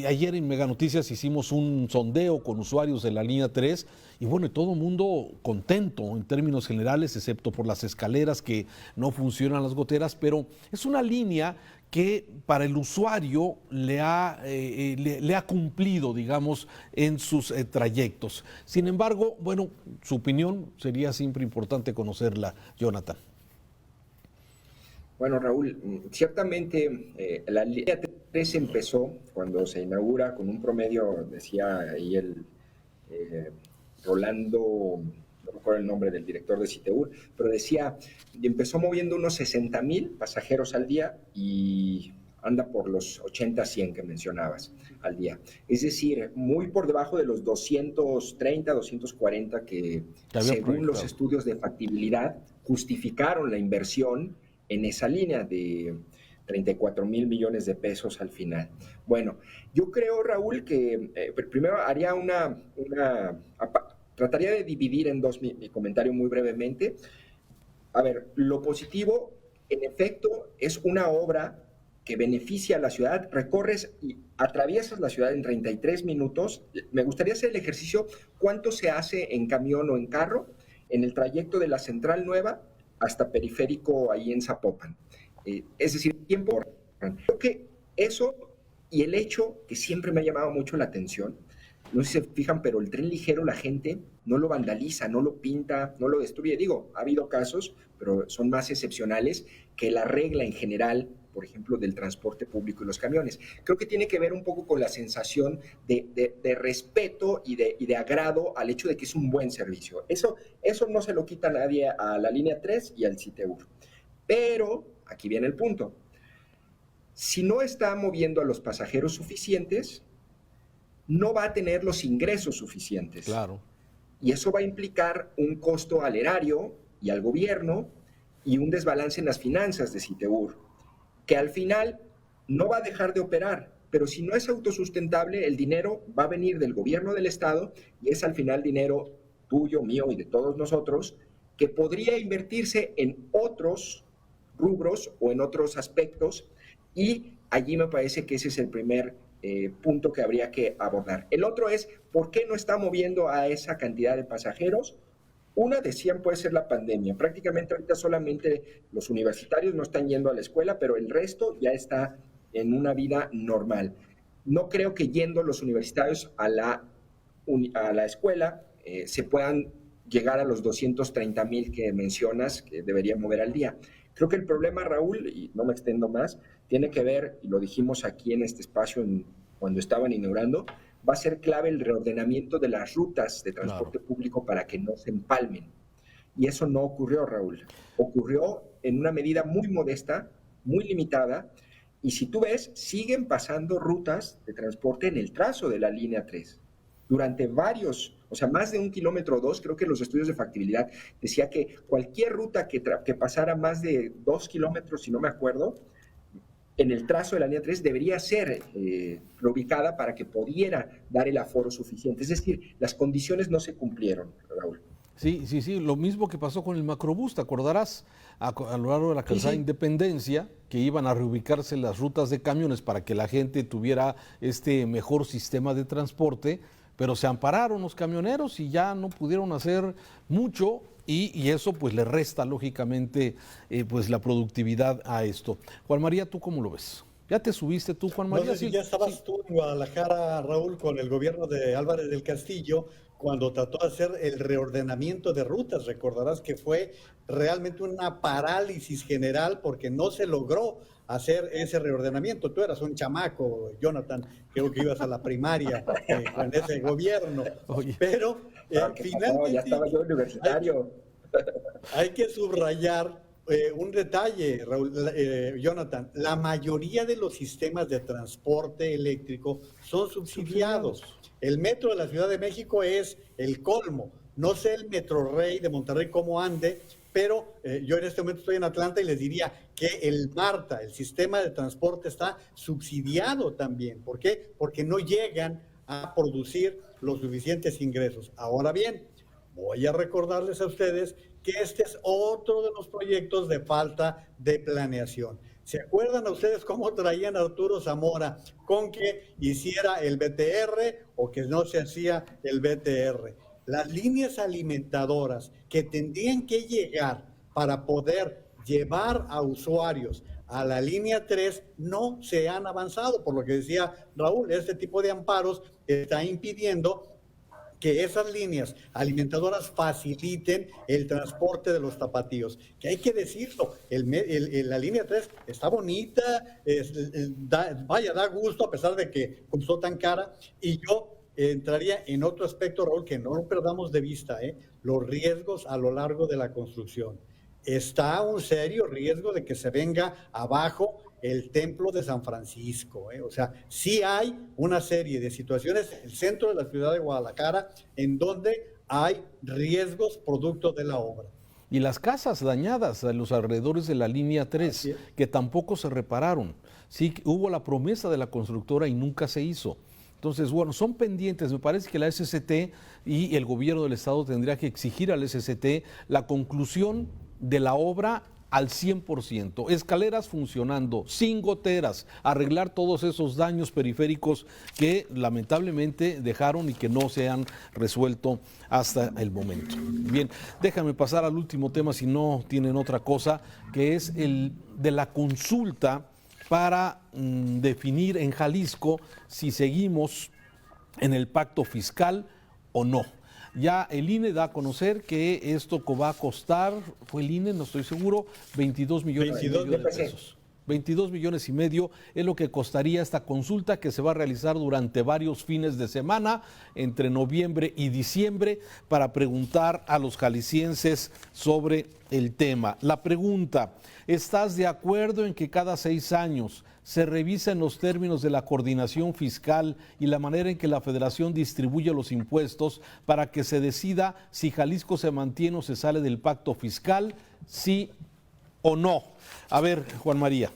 ayer en Mega Noticias hicimos un sondeo con usuarios de la línea 3 y bueno, todo el mundo contento en términos generales, excepto por las escaleras que no funcionan, las goteras, pero es una línea que para el usuario le ha cumplido, digamos, en sus trayectos. Sin embargo, bueno, su opinión sería siempre importante conocerla, Jonathan. Bueno, Raúl, ciertamente la línea 3 empezó cuando se inaugura con un promedio, decía ahí Rolando, no recuerdo el nombre del director de Citeur, pero decía, empezó moviendo unos 60,000 pasajeros al día y anda por los 80, 100 que mencionabas al día. Es decir, muy por debajo de los 230, 240 que según los estudios de factibilidad justificaron la inversión en esa línea de 34,000 millones de pesos al final. Bueno, yo creo, Raúl, que primero haría trataría de dividir en dos mi comentario muy brevemente. A ver, lo positivo, en efecto, es una obra que beneficia a la ciudad, recorres y atraviesas la ciudad en 33 minutos. Me gustaría hacer el ejercicio, ¿cuánto se hace en camión o en carro en el trayecto de la Central Nueva hasta Periférico ahí en Zapopan? Es decir, tiempo. Creo que eso y el hecho que siempre me ha llamado mucho la atención, no sé si se fijan, pero el tren ligero la gente no lo vandaliza, no lo pinta, no lo destruye. Digo, ha habido casos, pero son más excepcionales que la regla en general, por ejemplo, del transporte público y los camiones. Creo que tiene que ver un poco con la sensación de respeto y de agrado al hecho de que es un buen servicio. Eso no se lo quita nadie a la línea 3 y al Citeur. Pero aquí viene el punto. Si no está moviendo a los pasajeros suficientes, no va a tener los ingresos suficientes. Claro. Y eso va a implicar un costo al erario y al gobierno y un desbalance en las finanzas de Citeur, que al final no va a dejar de operar, pero si no es autosustentable, el dinero va a venir del gobierno del Estado y es al final dinero tuyo, mío y de todos nosotros, que podría invertirse en otros rubros o en otros aspectos, y allí me parece que ese es el primer punto que habría que abordar. El otro es, ¿por qué no está moviendo a esa cantidad de pasajeros? Una, decían, puede ser la pandemia. Prácticamente ahorita solamente los universitarios no están yendo a la escuela, pero el resto ya está en una vida normal. No creo que yendo los universitarios a la escuela se puedan llegar a los 230,000 que mencionas que debería mover al día. Creo que el problema, Raúl, y no me extendo más, tiene que ver, y lo dijimos aquí en este espacio cuando estaban inaugurando, va a ser clave el reordenamiento de las rutas de transporte público para que no se empalmen. Y eso no ocurrió, Raúl. Ocurrió en una medida muy modesta, muy limitada, y si tú ves, siguen pasando rutas de transporte en el trazo de la línea 3. Durante varios O sea, más de 1 kilómetro o 2, creo que los estudios de factibilidad decía que cualquier ruta que pasara más de 2 kilómetros, si no me acuerdo, en el trazo de la línea 3 debería ser reubicada para que pudiera dar el aforo suficiente. Es decir, las condiciones no se cumplieron, Raúl. Sí, sí, sí, lo mismo que pasó con el macrobús, te acordarás, a lo largo de la calzada Sí. Independencia, que iban a reubicarse las rutas de camiones para que la gente tuviera este mejor sistema de transporte, pero se ampararon los camioneros y ya no pudieron hacer mucho y eso pues le resta lógicamente pues la productividad a esto. Juan María, ¿tú cómo lo ves? ¿Ya te subiste tú, Juan No María? sé si Sí, ya estabas tú en Guadalajara, Raúl, con el gobierno de Álvarez del Castillo, cuando trató de hacer el reordenamiento de rutas. Recordarás que fue realmente una parálisis general porque no se logró hacer ese reordenamiento. Tú eras un chamaco, Jonathan, creo que ibas a la primaria con ese gobierno, Oye. pero Ah, ¿qué pasó? Ya finalmente estaba yo universitario. hay que subrayar un detalle, Raúl, Jonathan. La mayoría de los sistemas de transporte eléctrico son subsidiados. El metro de la Ciudad de México es el colmo. No sé el Metro Rey de Monterrey cómo ande, pero yo en este momento estoy en Atlanta y les diría que el MARTA, el sistema de transporte, está subsidiado también. ¿Por qué? Porque no llegan a producir los suficientes ingresos. Ahora bien, voy a recordarles a ustedes que este es otro de los proyectos de falta de planeación. ¿Se acuerdan a ustedes cómo traían a Arturo Zamora con que hiciera el BTR o que no se hacía el BTR? Las líneas alimentadoras que tendrían que llegar para poder llevar a usuarios a la línea 3 no se han avanzado, por lo que decía Raúl, este tipo de amparos está impidiendo que esas líneas alimentadoras faciliten el transporte de los tapatíos. Que hay que decirlo, la línea 3 está bonita, da gusto a pesar de que costó tan cara, y yo entraría en otro aspecto, Raúl, que no lo perdamos de vista, los riesgos a lo largo de la construcción. Está un serio riesgo de que se venga abajo el templo de San Francisco. O sea, sí hay una serie de situaciones en el centro de la ciudad de Guadalajara en donde hay riesgos producto de la obra. Y las casas dañadas a los alrededores de la línea 3, que tampoco se repararon. Sí, hubo la promesa de la constructora y nunca se hizo. Entonces, bueno, son pendientes. Me parece que la SCT y el gobierno del estado tendría que exigir al SCT la conclusión de la obra al 100%, escaleras funcionando, sin goteras, arreglar todos esos daños periféricos que lamentablemente dejaron y que no se han resuelto hasta el momento. Bien, déjame pasar al último tema si no tienen otra cosa, que es el de la consulta para definir en Jalisco si seguimos en el pacto fiscal o no. Ya el INE da a conocer que esto va a costar, fue el INE, no estoy seguro, 22 millones y medio de pesos. 22 millones y medio es lo que costaría esta consulta que se va a realizar durante varios fines de semana, entre noviembre y diciembre, para preguntar a los jaliscienses sobre el tema. La pregunta, ¿estás de acuerdo en que cada 6 años se revisen los términos de la coordinación fiscal y la manera en que la federación distribuye los impuestos para que se decida si Jalisco se mantiene o se sale del pacto fiscal, sí o no? A ver, Juan María.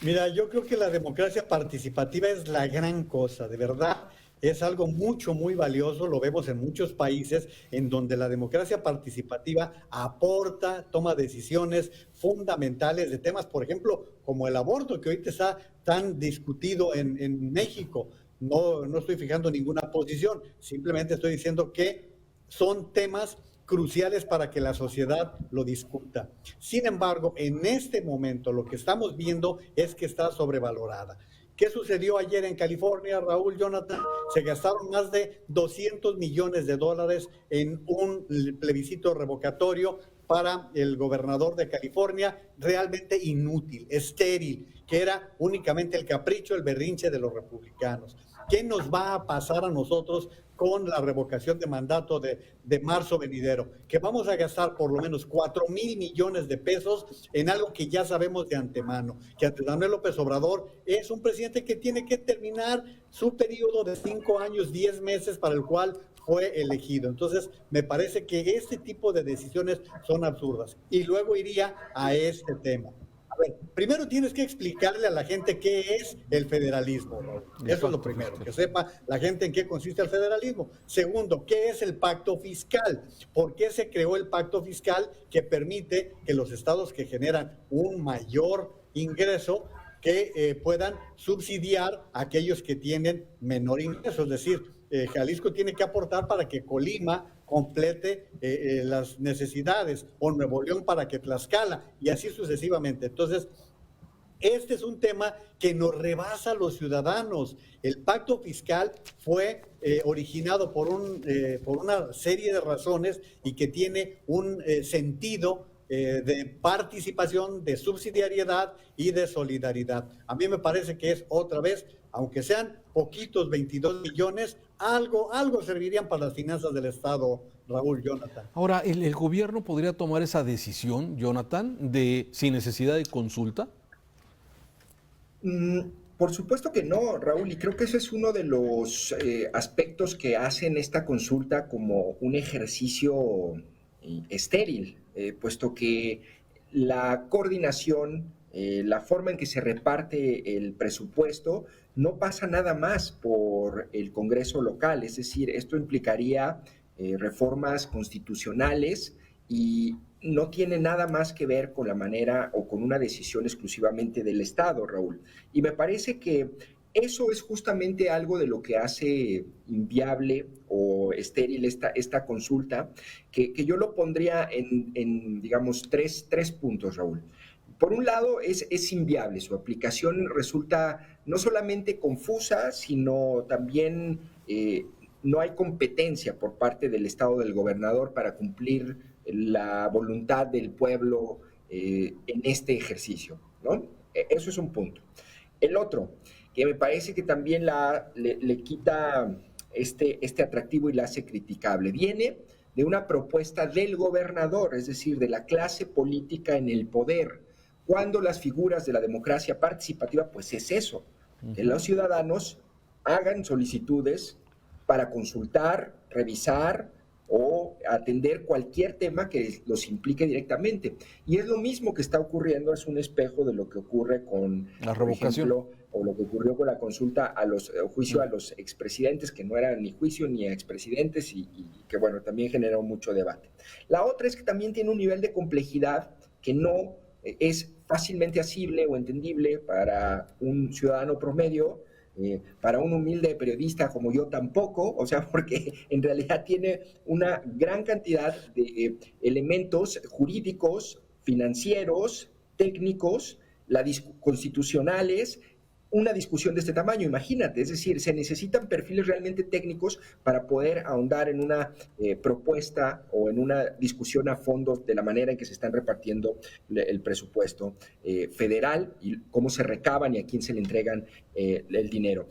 Mira, yo creo que la democracia participativa es la gran cosa, de verdad. Es algo muy valioso, lo vemos en muchos países en donde la democracia participativa aporta, toma decisiones fundamentales de temas, por ejemplo, como el aborto, que ahorita está tan discutido en México. No estoy fijando ninguna posición, simplemente estoy diciendo que son temas cruciales para que la sociedad lo discuta. Sin embargo, en este momento lo que estamos viendo es que está sobrevalorada. ¿Qué sucedió ayer en California, Raúl, Jonathan? Se gastaron más de $200 millones en un plebiscito revocatorio para el gobernador de California, realmente inútil, estéril, que era únicamente el capricho, el berrinche de los republicanos. ¿Qué nos va a pasar a nosotros con la revocación de mandato de marzo venidero? Que vamos a gastar por lo menos 4,000 millones de pesos en algo que ya sabemos de antemano, que Andrés Manuel López Obrador es un presidente que tiene que terminar su periodo de 5 años, 10 meses, para el cual fue elegido. Entonces, me parece que este tipo de decisiones son absurdas. Y luego iría a este tema. A ver, primero tienes que explicarle a la gente qué es el federalismo, Raúl. Eso es lo primero, que sepa la gente en qué consiste el federalismo. Segundo, ¿qué es el pacto fiscal? ¿Por qué se creó el pacto fiscal que permite que los estados que generan un mayor ingreso que puedan subsidiar a aquellos que tienen menor ingreso? Es decir, Jalisco tiene que aportar para que Colima complete las necesidades, o Nuevo León para que Tlaxcala, y así sucesivamente. Entonces, este es un tema que nos rebasa a los ciudadanos. El pacto fiscal fue originado por una serie de razones y que tiene un sentido de participación, de subsidiariedad y de solidaridad. A mí me parece que es otra vez, aunque sean poquitos, 22 millones, algo servirían para las finanzas del Estado, Raúl, Jonathan. Ahora, ¿el gobierno podría tomar esa decisión, Jonathan, sin necesidad de consulta? Por supuesto que no, Raúl, y creo que ese es uno de los aspectos que hacen esta consulta como un ejercicio estéril, puesto que la coordinación, la forma en que se reparte el presupuesto, no pasa nada más por el Congreso local, es decir, esto implicaría reformas constitucionales y no tiene nada más que ver con la manera o con una decisión exclusivamente del Estado, Raúl. Y me parece que eso es justamente algo de lo que hace inviable o estéril esta consulta, que yo lo pondría en digamos, tres puntos, Raúl. Por un lado, es inviable, su aplicación resulta no solamente confusa, sino también no hay competencia por parte del Estado del gobernador para cumplir la voluntad del pueblo en este ejercicio, ¿no? Eso es un punto. El otro, que me parece que también le quita este atractivo y la hace criticable, viene de una propuesta del gobernador, es decir, de la clase política en el poder, cuando las figuras de la democracia participativa, pues es eso, que los ciudadanos hagan solicitudes para consultar, revisar o atender cualquier tema que los implique directamente. Y es lo mismo que está ocurriendo, es un espejo de lo que ocurre con la revocación, por ejemplo, o lo que ocurrió con la consulta juicio a los expresidentes, que no eran ni juicio ni expresidentes y que, bueno, también generó mucho debate. La otra es que también tiene un nivel de complejidad que no es fácilmente asible o entendible para un ciudadano promedio, para un humilde periodista como yo tampoco, o sea, porque en realidad tiene una gran cantidad de elementos jurídicos, financieros, técnicos, constitucionales, una discusión de este tamaño, imagínate, es decir, se necesitan perfiles realmente técnicos para poder ahondar en una propuesta o en una discusión a fondo de la manera en que se están repartiendo el presupuesto federal y cómo se recaban y a quién se le entregan el dinero.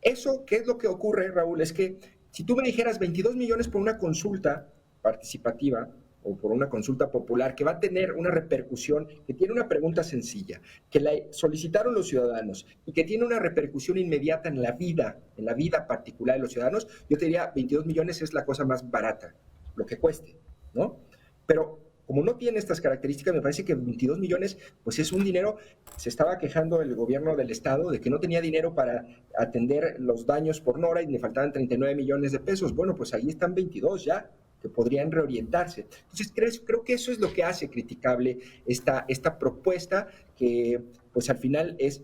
Eso, ¿qué es lo que ocurre, Raúl? Es que si tú me dijeras 22 millones por una consulta participativa, o por una consulta popular que va a tener una repercusión, que tiene una pregunta sencilla, que la solicitaron los ciudadanos y que tiene una repercusión inmediata en la vida particular de los ciudadanos, yo te diría 22 millones es la cosa más barata, lo que cueste, ¿no? Pero como no tiene estas características, me parece que 22 millones, pues es un dinero. Se estaba quejando el gobierno del estado de que no tenía dinero para atender los daños por Nora y le faltaban 39 millones de pesos. Bueno, pues ahí están 22 ya, que podrían reorientarse. Entonces, creo que eso es lo que hace criticable esta propuesta, que pues al final es,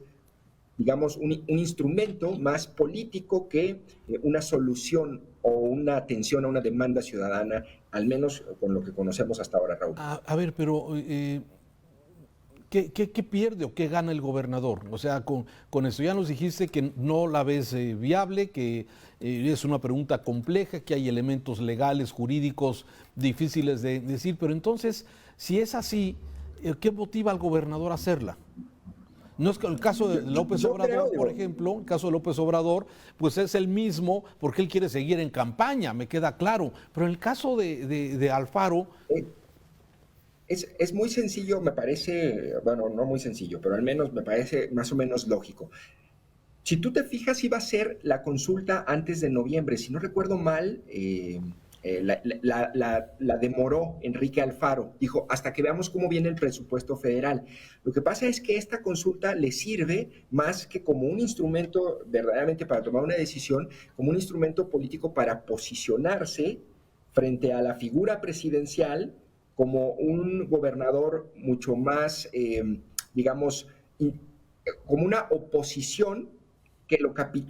digamos, un instrumento más político que una solución o una atención a una demanda ciudadana, al menos con lo que conocemos hasta ahora, Raúl. A ver, pero ¿qué pierde o qué gana el gobernador? O sea, con eso ya nos dijiste que no la ves viable, que es una pregunta compleja, que hay elementos legales, jurídicos difíciles de decir, pero entonces, si es así, ¿qué motiva al gobernador a hacerla? No es que el caso de López Obrador, por ejemplo, el caso de López Obrador, pues es el mismo porque él quiere seguir en campaña, me queda claro, pero en el caso de Alfaro... Es muy sencillo, me parece, bueno, no muy sencillo, pero al menos me parece más o menos lógico. Si tú te fijas, iba a ser la consulta antes de noviembre. Si no recuerdo mal, la demoró Enrique Alfaro. Dijo, hasta que veamos cómo viene el presupuesto federal. Lo que pasa es que esta consulta le sirve más que como un instrumento verdaderamente para tomar una decisión, como un instrumento político para posicionarse frente a la figura presidencial como un gobernador mucho más, digamos, como una oposición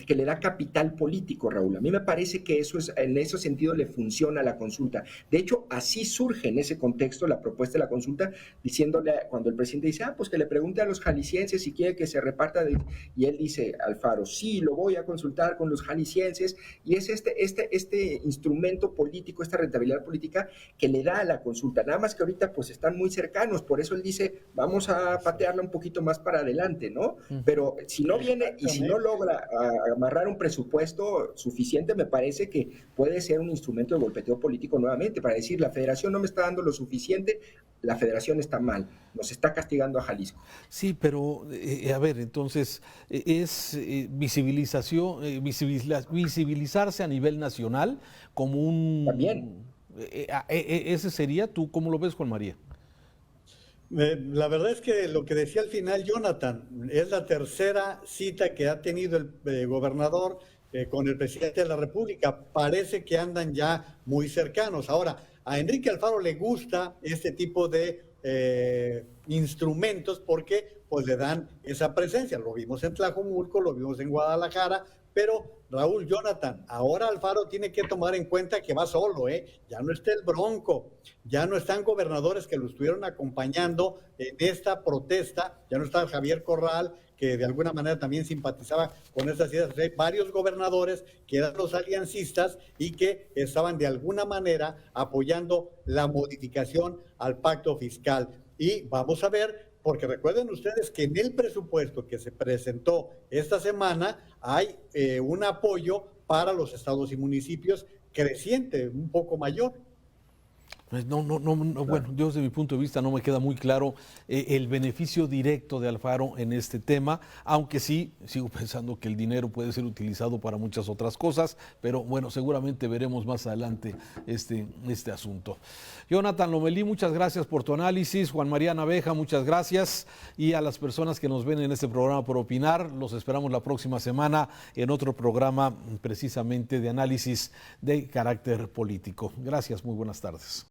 que le da capital político, Raúl. A mí me parece que en ese sentido le funciona la consulta. De hecho, así surge en ese contexto la propuesta de la consulta, diciéndole, cuando el presidente dice, pues que le pregunte a los jaliscienses si quiere que se reparta, y él dice, Alfaro, sí, lo voy a consultar con los jaliscienses, y es este instrumento político, esta rentabilidad política que le da a la consulta. Nada más que ahorita pues están muy cercanos, por eso él dice, vamos a patearla un poquito más para adelante, ¿no? Pero si no viene y si no logra a amarrar un presupuesto suficiente, me parece que puede ser un instrumento de golpeteo político nuevamente, para decir, la federación no me está dando lo suficiente, la federación está mal, nos está castigando a Jalisco. Sí, pero a ver, entonces, es visibilizarse a nivel nacional como un... También. Ese sería, ¿tú cómo lo ves, Juan María? La verdad es que lo que decía al final Jonathan, es la tercera cita que ha tenido el gobernador con el presidente de la República. Parece que andan ya muy cercanos. Ahora, a Enrique Alfaro le gusta este tipo de instrumentos porque pues le dan esa presencia. Lo vimos en Tlajomulco, lo vimos en Guadalajara, pero Raúl, Jonathan, ahora Alfaro tiene que tomar en cuenta que va solo, ya no está el Bronco, ya no están gobernadores que lo estuvieron acompañando en esta protesta, ya no está Javier Corral, que de alguna manera también simpatizaba con estas ideas. Hay varios gobernadores que eran los aliancistas y que estaban de alguna manera apoyando la modificación al pacto fiscal. Y vamos a ver, porque recuerden ustedes que en el presupuesto que se presentó esta semana hay un apoyo para los estados y municipios creciente, un poco mayor. No, bueno, yo desde mi punto de vista no me queda muy claro el beneficio directo de Alfaro en este tema, aunque sí, sigo pensando que el dinero puede ser utilizado para muchas otras cosas, pero bueno, seguramente veremos más adelante este asunto. Jonathan Lomelí, muchas gracias por tu análisis. Juan María Naveja, muchas gracias. Y a las personas que nos ven en este programa por opinar, los esperamos la próxima semana en otro programa precisamente de análisis de carácter político. Gracias, muy buenas tardes.